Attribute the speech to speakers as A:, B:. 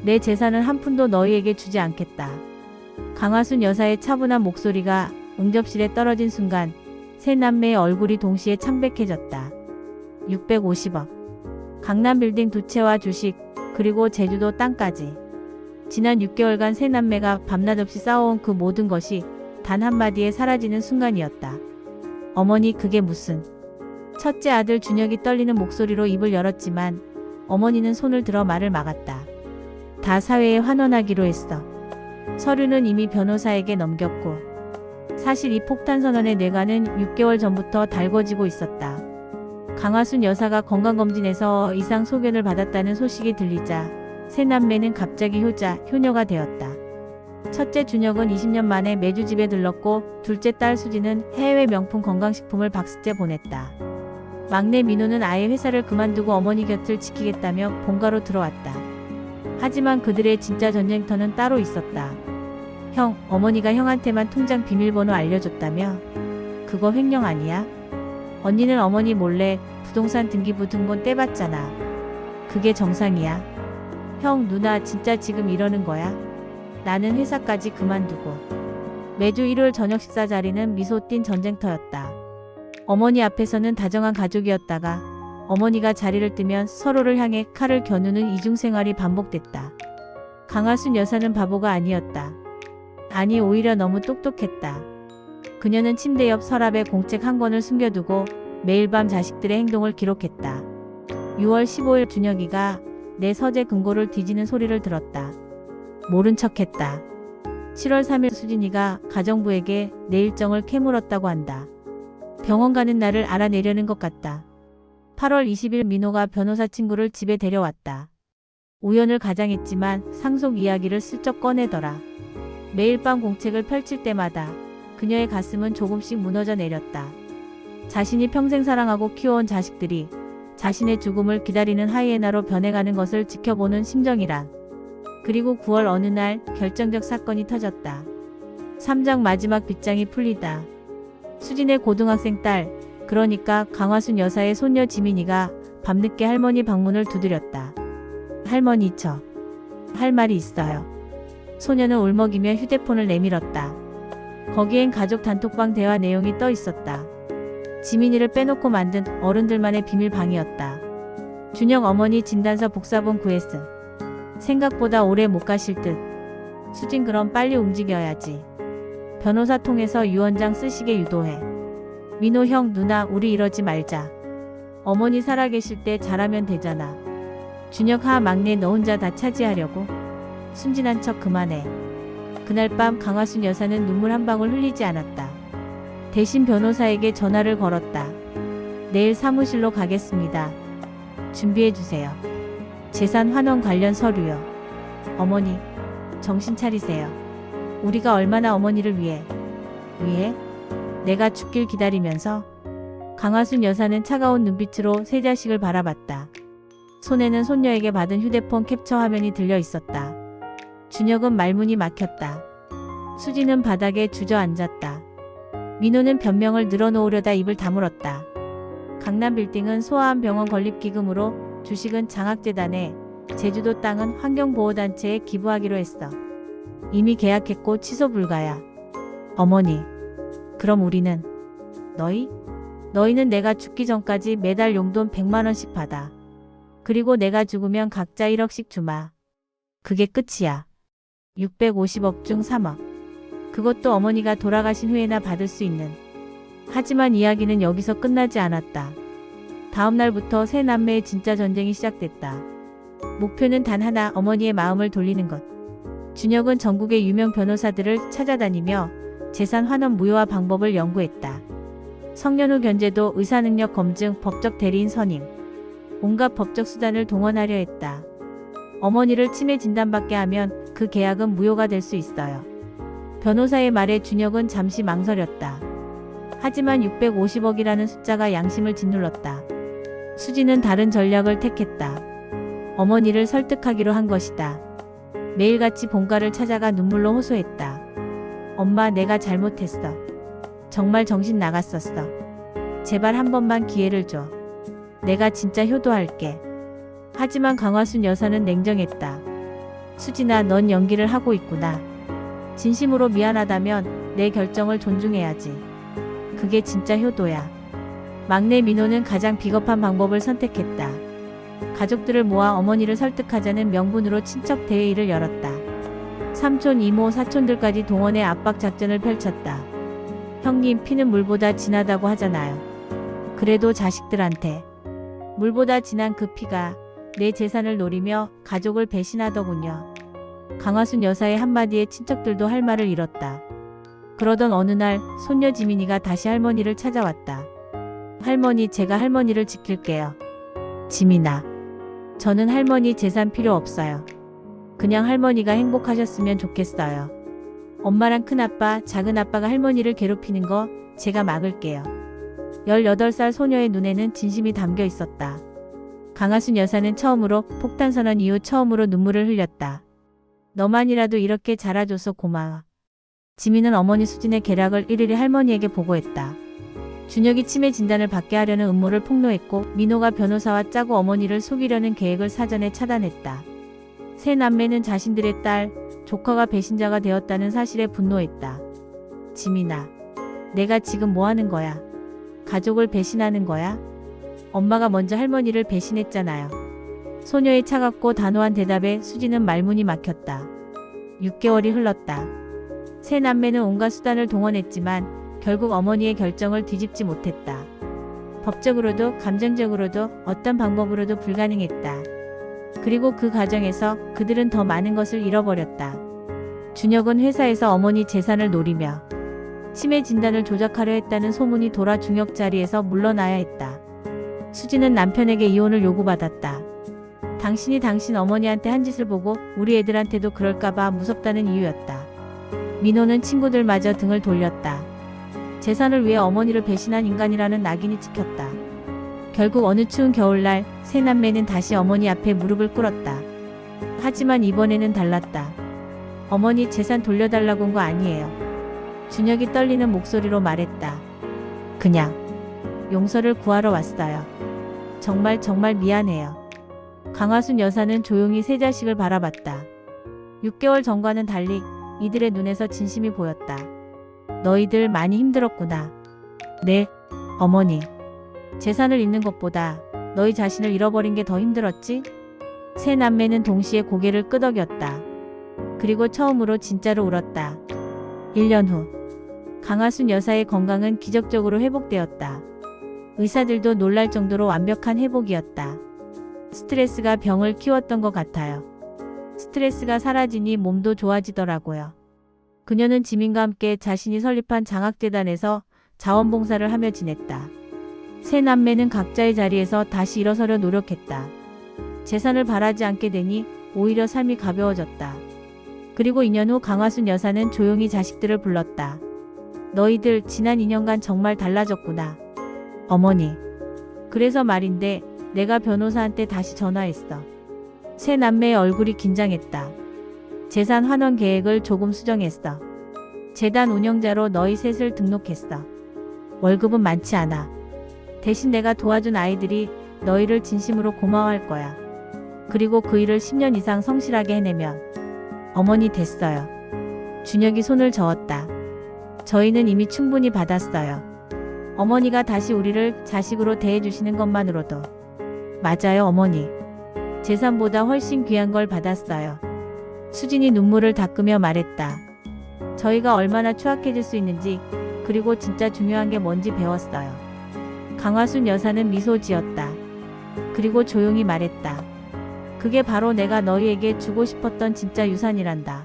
A: 내 재산은 한 푼도 너희에게 주지 않겠다. 강화순 여사의 차분한 목소리가 응접실에 떨어진 순간 세 남매의 얼굴이 동시에 창백해졌다. 650억. 강남 빌딩 2채와 주식, 그리고 제주도 땅까지. 지난 6개월간 세 남매가 밤낮 없이 싸워온 그 모든 것이 단 한마디에 사라지는 순간이었다. 어머니, 그게 무슨. 첫째 아들 준혁이 떨리는 목소리로 입을 열었지만 어머니는 손을 들어 말을 막았다. 다 사회에 환원하기로 했어. 서류는 이미 변호사에게 넘겼고 사실 이 폭탄 선언의 뇌관은 6개월 전부터 달궈지고 있었다. 강화순 여사가 건강검진에서 이상 소견을 받았다는 소식이 들리자 세 남매는 갑자기 효녀가 되었다. 첫째 준혁은 20년 만에 매주 집에 들렀고 둘째 딸 수지는 해외 명품 건강식품을 박스째 보냈다. 막내 민호는 아예 회사를 그만두고 어머니 곁을 지키겠다며 본가로 들어왔다. 하지만 그들의 진짜 전쟁터는 따로 있었다. 형, 어머니가 형한테만 통장 비밀번호 알려줬다며? 그거 횡령 아니야? 언니는 어머니 몰래 부동산 등기부 등본 떼봤잖아. 그게 정상이야? 형, 누나 진짜 지금 이러는 거야? 나는 회사까지 그만두고. 매주 일요일 저녁 식사 자리는 미소 띤 전쟁터였다. 어머니 앞에서는 다정한 가족이었다가 어머니가 자리를 뜨면 서로를 향해 칼을 겨누는 이중생활이 반복됐다. 강화순 여사는 바보가 아니었다. 아니, 오히려 너무 똑똑했다. 그녀는 침대 옆 서랍에 공책 한 권을 숨겨두고 매일 밤 자식들의 행동을 기록했다. 6월 15일 준혁이가 내 서재 금고를 뒤지는 소리를 들었다. 모른 척했다. 7월 3일 수진이가 가정부에게 내 일정을 캐물었다고 한다. 병원 가는 날을 알아내려는 것 같다. 8월 20일 민호가 변호사 친구를 집에 데려왔다. 우연을 가장했지만 상속 이야기를 슬쩍 꺼내더라. 매일 밤 공책을 펼칠 때마다 그녀의 가슴은 조금씩 무너져 내렸다. 자신이 평생 사랑하고 키워온 자식들이 자신의 죽음을 기다리는 하이에나로 변해가는 것을 지켜보는 심정이란. 그리고 9월 어느 날 결정적 사건이 터졌다. 3장 마지막 빗장이 풀리다. 수진의 고등학생 딸, 그러니까 강화순 여사의 손녀 지민이가 밤늦게 할머니 방문을 두드렸다. 할머니, 저 할 말이 있어요. 소녀는 울먹이며 휴대폰을 내밀었다. 거기엔 가족 단톡방 대화 내용이 떠 있었다. 지민이를 빼놓고 만든 어른들만의 비밀방이었다. 준혁 어머니 진단서 복사본 구했음. 생각보다 오래 못 가실 듯. 수진, 그럼 빨리 움직여야지. 변호사 통해서 유언장 쓰시게 유도해. 민호 형, 누나, 우리 이러지 말자. 어머니 살아계실 때 잘하면 되잖아. 준혁, 막내 너 혼자 다 차지하려고? 순진한 척 그만해. 그날 밤 강화순 여사는 눈물 한 방울 흘리지 않았다. 대신 변호사에게 전화를 걸었다. 내일 사무실로 가겠습니다. 준비해주세요. 재산 환원 관련 서류요. 어머니, 정신 차리세요. 우리가 얼마나 어머니를 위해? 내가 죽길 기다리면서? 강화순 여사는 차가운 눈빛으로 세 자식을 바라봤다. 손에는 손녀에게 받은 휴대폰 캡처 화면이 들려 있었다. 준혁은 말문이 막혔다. 수지는 바닥에 주저앉았다. 민호는 변명을 늘어놓으려다 입을 다물었다. 강남 빌딩은 소아암 병원 건립기금으로, 주식은 장학재단에, 제주도 땅은 환경보호단체에 기부하기로 했어. 이미 계약했고 취소 불가야. 어머니, 그럼 우리는? 너희는 내가 죽기 전까지 매달 용돈 100만원씩 받아. 그리고 내가 죽으면 각자 1억씩 주마. 그게 끝이야. 650억 중 3억. 그것도 어머니가 돌아가신 후에나 받을 수 있는. 하지만 이야기는 여기서 끝나지 않았다. 다음 날부터 세 남매의 진짜 전쟁이 시작됐다. 목표는 단 하나, 어머니의 마음을 돌리는 것. 준혁은 전국의 유명 변호사들을 찾아다니며 재산 환원 무효화 방법을 연구했다. 성년후 견제도, 의사능력 검증, 법적 대리인 선임, 온갖 법적 수단을 동원하려 했다. 어머니를 치매 진단받게 하면 그 계약은 무효가 될 수 있어요. 변호사의 말에 준혁은 잠시 망설였다. 하지만 650억이라는 숫자가 양심을 짓눌렀다. 수지는 다른 전략을 택했다. 어머니를 설득하기로 한 것이다. 매일같이 본가를 찾아가 눈물로 호소했다. 엄마, 내가 잘못했어. 정말 정신 나갔었어. 제발 한 번만 기회를 줘. 내가 진짜 효도할게. 하지만 강화순 여사는 냉정했다. 수진아, 넌 연기를 하고 있구나. 진심으로 미안하다면 내 결정을 존중해야지. 그게 진짜 효도야. 막내 민호는 가장 비겁한 방법을 선택했다. 가족들을 모아 어머니를 설득하자는 명분으로 친척 대회의를 열었다. 삼촌, 이모, 사촌들까지 동원해 압박 작전을 펼쳤다. 형님, 피는 물보다 진하다고 하잖아요. 그래도 자식들한테 물보다 진한 그 피가 내 재산을 노리며 가족을 배신하더군요. 강화순 여사의 한마디에 친척들도 할 말을 잃었다. 그러던 어느 날 손녀 지민이가 다시 할머니를 찾아왔다. 할머니, 제가 할머니를 지킬게요. 지민아, 저는 할머니 재산 필요 없어요. 그냥 할머니가 행복하셨으면 좋겠어요. 엄마랑 큰아빠, 작은아빠가 할머니를 괴롭히는 거 제가 막을게요. 18살 소녀의 눈에는 진심이 담겨 있었다. 강하순 여사는 처음으로 폭탄선언 이후 처음으로 눈물을 흘렸다. 너만이라도 이렇게 자라줘서 고마워. 지민은 어머니 수진의 계략을 일일이 할머니에게 보고했다. 준혁이 치매 진단을 받게 하려는 음모를 폭로했고 민호가 변호사와 짜고 어머니를 속이려는 계획을 사전에 차단했다. 세 남매는 자신들의 딸, 조카가 배신자가 되었다는 사실에 분노했다. 지민아, 내가 지금 뭐 하는 거야? 가족을 배신하는 거야? 엄마가 먼저 할머니를 배신했잖아요. 소녀의 차갑고 단호한 대답에 수지는 말문이 막혔다. 6개월이 흘렀다. 세 남매는 온갖 수단을 동원했지만 결국 어머니의 결정을 뒤집지 못했다. 법적으로도 감정적으로도 어떤 방법으로도 불가능했다. 그리고 그 과정에서 그들은 더 많은 것을 잃어버렸다. 준혁은 회사에서 어머니 재산을 노리며 치매 진단을 조작하려 했다는 소문이 돌아 중역 자리에서 물러나야 했다. 수지는 남편에게 이혼을 요구받았다. 당신이 당신 어머니한테 한 짓을 보고 우리 애들한테도 그럴까봐 무섭다는 이유였다. 민호는 친구들마저 등을 돌렸다. 재산을 위해 어머니를 배신한 인간이라는 낙인이 찍혔다. 결국 어느 추운 겨울날 세 남매는 다시 어머니 앞에 무릎을 꿇었다. 하지만 이번에는 달랐다. 어머니 재산 돌려달라고 온 거 아니에요. 준혁이 떨리는 목소리로 말했다. 그냥 용서를 구하러 왔어요. 정말 미안해요. 강화순 여사는 조용히 세 자식을 바라봤다. 6개월 전과는 달리 이들의 눈에서 진심이 보였다. 너희들 많이 힘들었구나. 네, 어머니. 재산을 잃는 것보다 너희 자신을 잃어버린 게 더 힘들었지? 세 남매는 동시에 고개를 끄덕였다. 그리고 처음으로 진짜로 울었다. 1년 후 강하순 여사의 건강은 기적적으로 회복되었다. 의사들도 놀랄 정도로 완벽한 회복이었다. 스트레스가 병을 키웠던 것 같아요. 스트레스가 사라지니 몸도 좋아지더라고요. 그녀는 지민과 함께 자신이 설립한 장학재단에서 자원봉사를 하며 지냈다. 세 남매는 각자의 자리에서 다시 일어서려 노력했다. 재산을 바라지 않게 되니 오히려 삶이 가벼워졌다. 그리고 2년 후 강화순 여사는 조용히 자식들을 불렀다. 너희들 지난 2년간 정말 달라졌구나. 어머니. 그래서 말인데 내가 변호사한테 다시 전화했어. 세 남매의 얼굴이 긴장했다. 재산 환원 계획을 조금 수정했어. 재단 운영자로 너희 셋을 등록했어. 월급은 많지 않아. 대신 내가 도와준 아이들이 너희를 진심으로 고마워할 거야. 그리고 그 일을 10년 이상 성실하게 해내면 어머니 됐어요. 준혁이 손을 저었다. 저희는 이미 충분히 받았어요. 어머니가 다시 우리를 자식으로 대해주시는 것만으로도. 맞아요, 어머니. 재산보다 훨씬 귀한 걸 받았어요. 수진이 눈물을 닦으며 말했다. 저희가 얼마나 추악해질 수 있는지, 그리고 진짜 중요한 게 뭔지 배웠어요. 강화순 여사는 미소 지었다. 그리고 조용히 말했다. 그게 바로 내가 너희에게 주고 싶었던 진짜 유산이란다.